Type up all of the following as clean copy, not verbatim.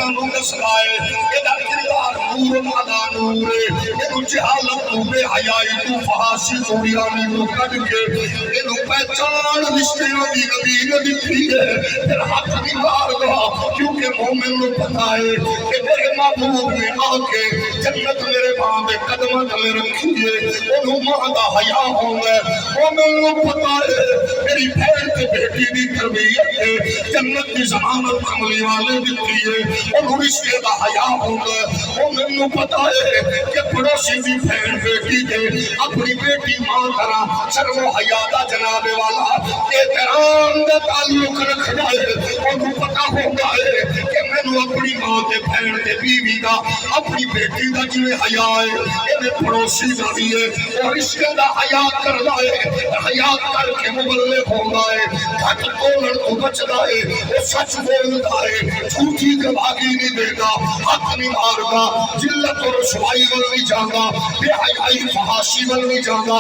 نو دسائے ادا کردار نور مالا نور اینو جہالت تو بے حیائی تو فحاشی تو ریانی تو کڈ کے اینو پہچان رشتے دی نبی نے دکھی ہے پھر ہاتھ نہیں مار گا کیونکہ مومن نو پتہ ہے کہ میرے محبوب نے آ کے جنت میرے ماں دے قدموں تلے رکھی ہے انہوں ماں دا حیا ہوگا مومن نو پتہ ہے میری بہن تے بیٹی دی تربیت ہے جنت کی ضمانت کملی والے دتی ہے انہوں رشتے دا حیا ہوگا مومن نو پتہ ہے کہ پڑوسی دی بہن بیٹی دے اپنی بیٹی ماں طرح شرم و حیا دا جناب والا احترام دا تعلق رکھنا ہے انہوں پتہ ہوگا ہے کہ میں نو اپنی ماں تے بہن تے بیوی دا اپنی بیٹی دا جو حیا ہے انہیں پڑوسی دا بھی ہے اور رشتے دا حیا کرنا ہے حیا کر کے مبلغ ہونا ہے گھٹ بولن کو بچنا ہے وہ سچ بولتا ہے جھوٹی گواہی نہیں دے گا حق نہیں مار گا ذلت اور رسوائی ول نہیں جاگا بے حیائی فحاشی ول نہیں جاگا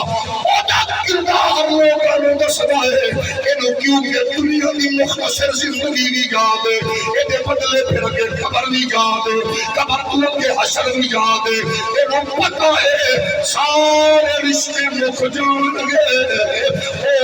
اودا کردار لوگاں نوں دسدا ہے اینو کیونکہ دنیا دی مختصر زندگی بھی یاد ہے ایدے بدلے پھر کے قبر نہیں یاد قبر تو کے حشر نہیں یاد اینو پتہ ہے سارے رشتے مک جان گے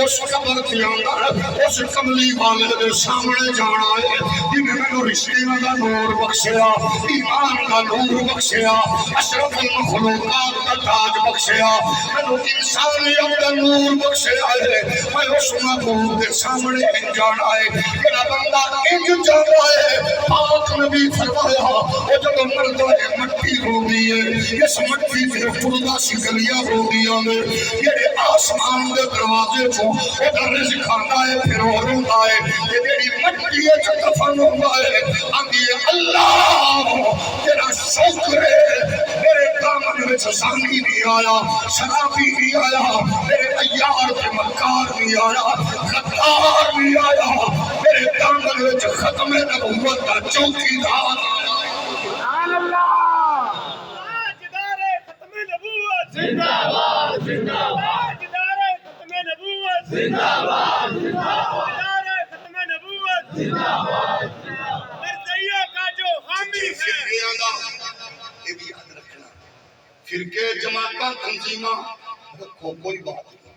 اس قبر کے اندر اس کملی والے دے سامنے جانا ہے جنہیں میں رشتے دا نور بخشیا ایمان دا نور بخشیا اشرف المخلوقات دا تاج بخشیا میں انسانیت دا نور بخشیا ہے میں اس محبوب دے سامنے جانا ہے میرا بندہ انج جانا ہے پاک نبی فرمایا وہ جب مردہ مٹی ہو گئی ہے اس مٹی سے پردہ سی گلیاں ہو گیا ہے یہ آسمان دے دروازے کو ادھر رزق آتا ہے پھر اور ہوتا ہے یہ میری مٹی ہے جو دفن ہوا ہے آگے اللہ تیرا شکر ہے میرے دامن میں زانی نہیں آیا شرابی نہیں آیا میرے عیار کے مکار نہیں آیا غدار نہیں آیا میرے دامن میں ختم نبوت کا چوکیدار آیا سبحان اللہ تاجدار ختم نبوت زندہ باد زندہ باد تاجدار ختم نبوت زندہ باد زندہ باد تاجدار ختم نبوت زندہ باد مرضیہ کا جو حامی ہے یہ بھی یاد رکھنا فرقے جماعتاں تنظیماں رکھو کوئی بات نہیں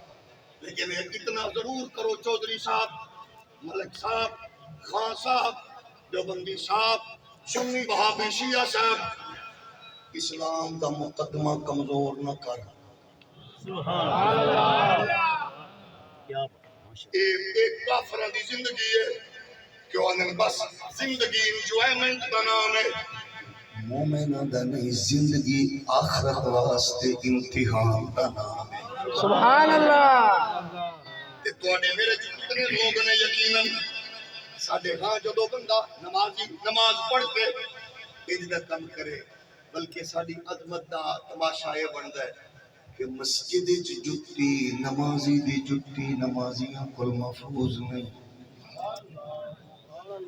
لیکن اتنا ضرور کرو چودھری صاحب ملک صاحب خان صاحب دیوبندی صاحب سنی وہابی شیعہ صاحب اسلام دا مقدمہ کمزور نہ کر سبحان اللہ ایک کافرہ دی زندگی ہے کہ انہیں بس زندگی انجوائمنٹ کا نام ہے مومنہ دا نہیں زندگی آخرت واسطے امتحان کا نام ہے سبحان اللہ تو میرے جتنے لوگ نے یقیناً ساڑھے ہاں جو دو بندہ نمازی نماز پڑھ کے اجدہ کم کرے بلکہ ساڑھی عظمت دا تماشا یہ بن ہے کہ مسجد جتی نمازی دی جتی نمازیاں کل محفوظ نہیں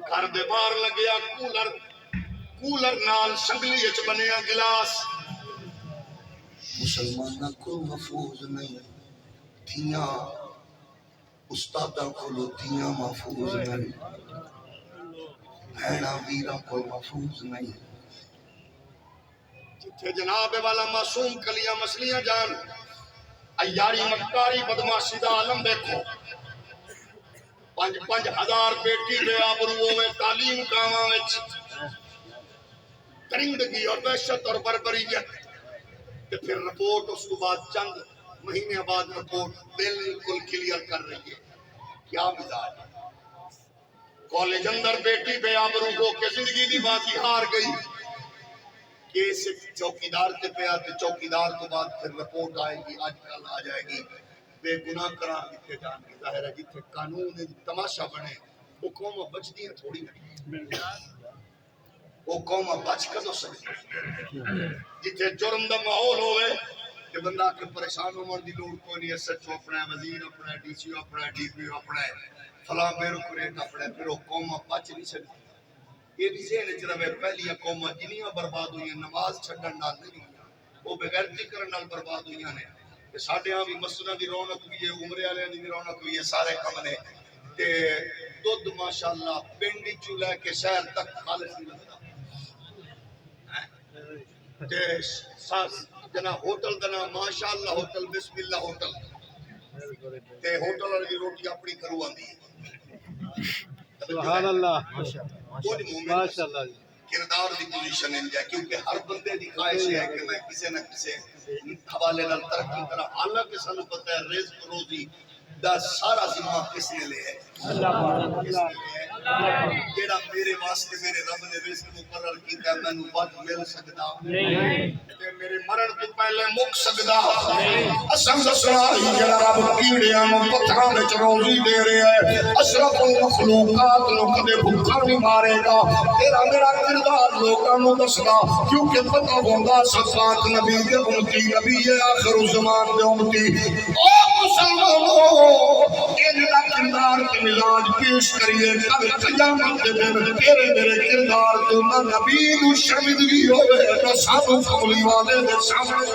گھر دے باہر لگیا کولر نال شنگلی اچ بنیا گلاس مسلمانہ کو محفوظ نہیں تھیاں استادہ کھولو تھیاں محفوظ نہیں بھیڑا ویرہ کو محفوظ نہیں جتھے جناب والا معصوم کلیاں مسلیاں جان ایاری مکاری بدماشی دا عالم دیکھو 5,000 بیٹی بے آبرووں میں تعلیم کاماں وچ درندگی اور وحشت اور بربریت کہ پھر رپورٹ اس کو بعد چند مہینے بعد رپورٹ بالکل کلیئر کر رہی ہے کیا مزاج ہے کالج اندر بیٹی بے آبرو ہو کے زندگی دی بازی ہار گئی کیس چوکیدار تے پیا تے چوکیدار تو بعد پھر رپورٹ آئے گی آج کل آ جائے گی بے گناہ قرار دیتے جان کی ظاہر ہے جتھے قانون تماشا بنے وہ قوم بچتی ہیں تھوڑی نہیں وہ قوم بچ کر دو سکتے جتھے جرم دا ماحول ہوئے کہ بندہ کے پریشان ہونے دی لوڑ کوئی نہیں ایس ایچ او اپنا ہے وزیر اپنا ہے ڈی سی او اپنا ہے ڈی پی او اپنا ہے فلاں بیروکریٹ اپنا ہے پھر وہ قوم بچ نہیں سکتی یہ بھی ذہن چ رہے پہلی قوم جنیاں برباد ہوئی ہیں نماز چھڈن نال نہیں ہوئی وہ بغیرتی کرن نال برباد ہوئی ہیں کہ ساڈے ہاں بھی مسجداں دی رونق ہوئی ہے عمرے والے دی رونق ہوئی ہے سارے کم نے تے دودھ ماشاءاللہ پنڈ چوں لے کے شہر تک خالص نہیں لگتا تے ساس جنا ہوٹل دا نام ماشاءاللہ ہوٹل بسم اللہ ہوٹل تے ہوٹل والی روٹی اپنی کرو آندی سبحان اللہ ماشاء اللہ کردار دی پوزیشن ہے کیونکہ ہر بندے دی خواہش ہے کہ میں کسی نہ کسی حوالے نال ترقی کرا حالانکہ سانو پتہ ہے رزق روزی دا سارا ذمہ کس نے لے ہے جیڑا میرے واسطے میرے رب نے رزق مقرر کیتا ہے مینوں ود مل سکدا تے میرے مرن تو پہلے مک سکدا اساں دسنا جیڑا رب کیڑیاں نوں پتھراں وچ روزی دے رہا ہے اشرف المخلوقات نوں کدے بھوکا نہیں مارے گا تیرا میرا کردار لوکاں نوں دسنا کیونکہ پتہ ہوندا صفات نبی دے امتی نبی آخر الزمان دے امتی او مسلمانوں ان دا کردار تے مزاج پیش کریے کل قیامت دے دن تیرے میرے کردار تو نہ نبی نو شرمندگی ہوے نہ سانو قبولی والے دے سامنے